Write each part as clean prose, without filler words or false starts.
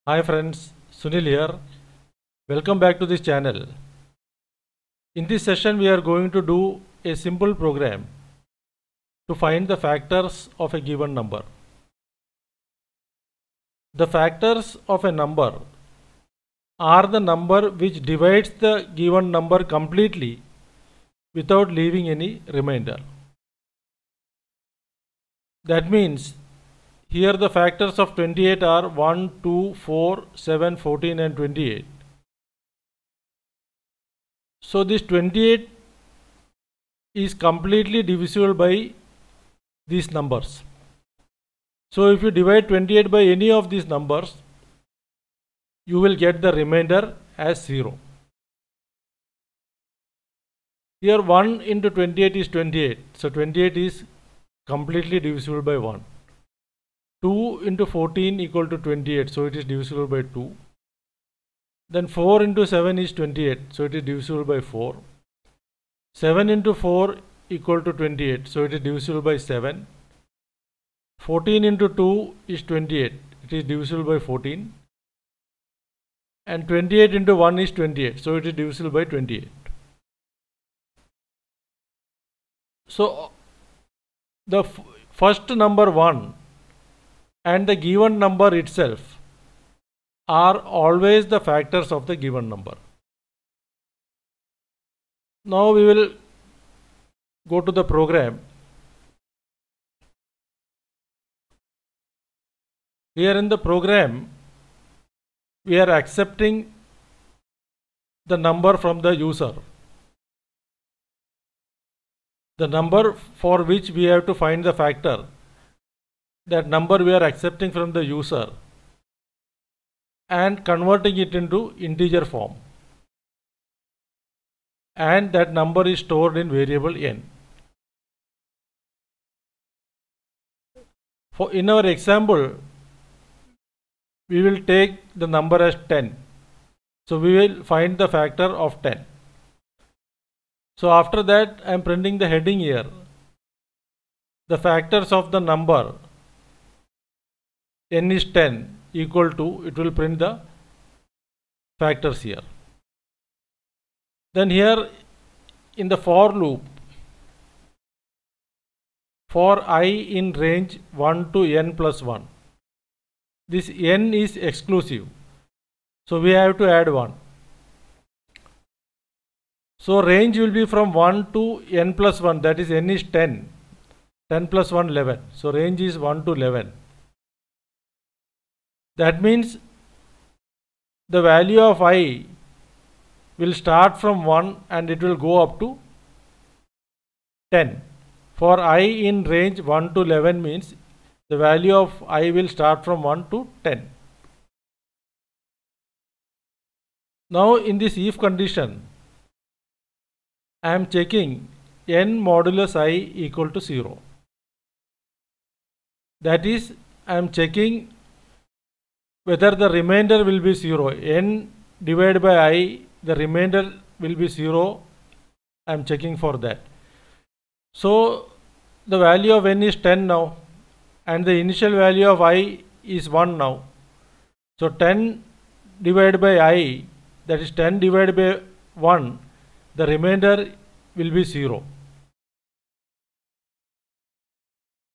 Hi friends, Sunil here. Welcome back to this channel. In this session we are going to do a simple program to find the factors of a given number. The factors of a number are the number which divides the given number completely without leaving any remainder. That means here the factors of 28 are 1, 2, 4, 7, 14 and 28. So this 28 is completely divisible by these numbers. So if you divide 28 by any of these numbers, you will get the remainder as 0. Here 1 into 28 is 28. So 28 is completely divisible by 1. 2 into 14 equal to 28. So it is divisible by 2. Then 4 into 7 is 28. So it is divisible by 4. 7 into 4 equal to 28. So it is divisible by 7. 14 into 2 is 28. It is divisible by 14. And 28 into 1 is 28. So it is divisible by 28. So the first number 1 and the given number itself are always the factors of the given number. Now we will go to the program. Here in the program, we are accepting the number from the user. The number for which we have to find the factor, that number we are accepting from the user and converting it into integer form. And that number is stored in variable n. In our example, we will take the number as 10. So we will find the factor of 10. So after that, I am printing the heading here. The factors of the number n is 10 equal to, it will print the factors here. Then here in the for loop, for I in range 1 to n plus 1. This n is exclusive. So we have to add 1. So range will be from 1 to n plus 1, that is n is 10. 10 plus 1, 11. So range is 1 to 11. That means the value of I will start from 1 and it will go up to 10. For I in range 1 to 11 means the value of I will start from 1 to 10. Now in this if condition, I am checking n modulus I equal to 0. That is, I am checking whether the remainder will be 0. N divided by I, the remainder will be 0. I am checking for that. So the value of n is 10 now and the initial value of I is 1 now. So 10 divided by I, that is 10 divided by 1, the remainder will be 0.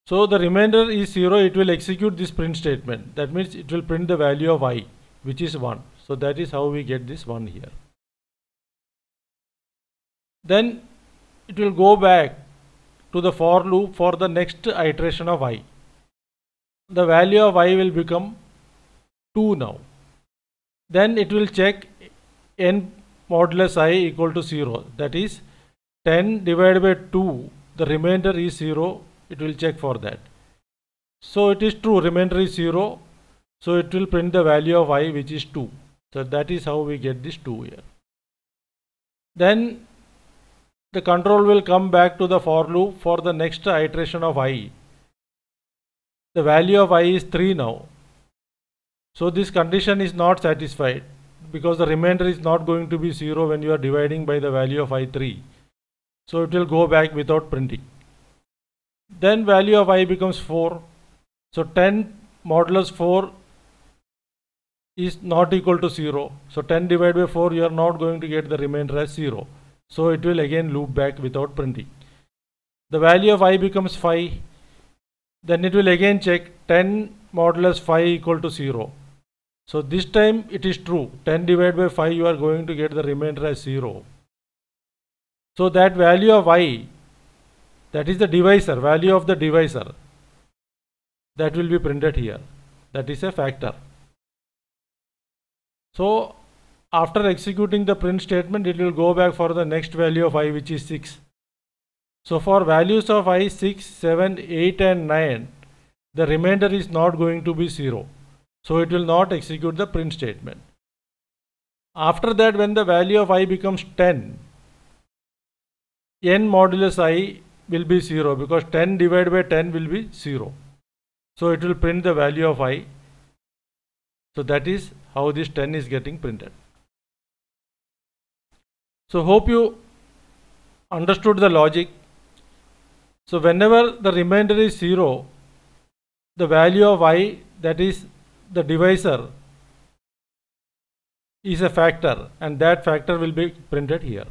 So the remainder is 0, it will execute this print statement. That means it will print the value of I, which is 1. So that is how we get this 1 here. Then it will go back to the for loop for the next iteration of I. The value of I will become 2 now. Then it will check n modulus I equal to 0. That is 10 divided by 2, the remainder is 0. It will check for that. So it is true, remainder is 0. So it will print the value of I, which is 2. So that is how we get this 2 here. Then the control will come back to the for loop for the next iteration of I. The value of I is 3 now. So this condition is not satisfied because the remainder is not going to be 0 when you are dividing by the value of I 3. So it will go back without printing. Then value of I becomes 4. So 10 modulus 4 is not equal to 0. So 10 divided by 4, you are not going to get the remainder as 0. So it will again loop back without printing. The value of I becomes 5. Then it will again check 10 modulus 5 equal to 0. So this time it is true. 10 divided by 5, you are going to get the remainder as 0. So that value of I, that is the divisor, value of the divisor, that will be printed here. That is a factor. So after executing the print statement, it will go back for the next value of I, which is 6. So for values of I 6, 7, 8 and 9, the remainder is not going to be 0. So it will not execute the print statement. After that, when the value of I becomes 10, n modulus I will be 0 because 10 divided by 10 will be 0. So it will print the value of I. So that is how this 10 is getting printed. So hope you understood the logic. So whenever the remainder is 0, the value of I, that is the divisor, is a factor, and that factor will be printed here.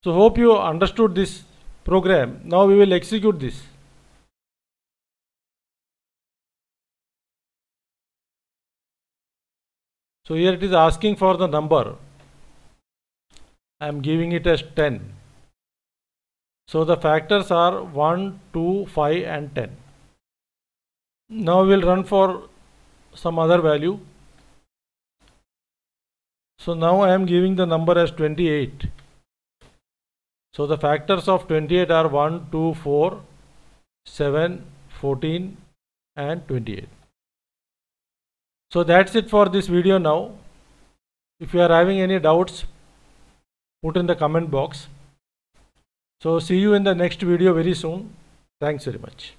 So hope you understood this program. Now we will execute this. So here it is asking for the number. I am giving it as 10. So the factors are 1, 2, 5 and 10. Now we will run for some other value. So now I am giving the number as 28. So the factors of 28 are 1, 2, 4, 7, 14 and 28. So that's it for this video now. If you are having any doubts, put in the comment box. So see you in the next video very soon. Thanks very much.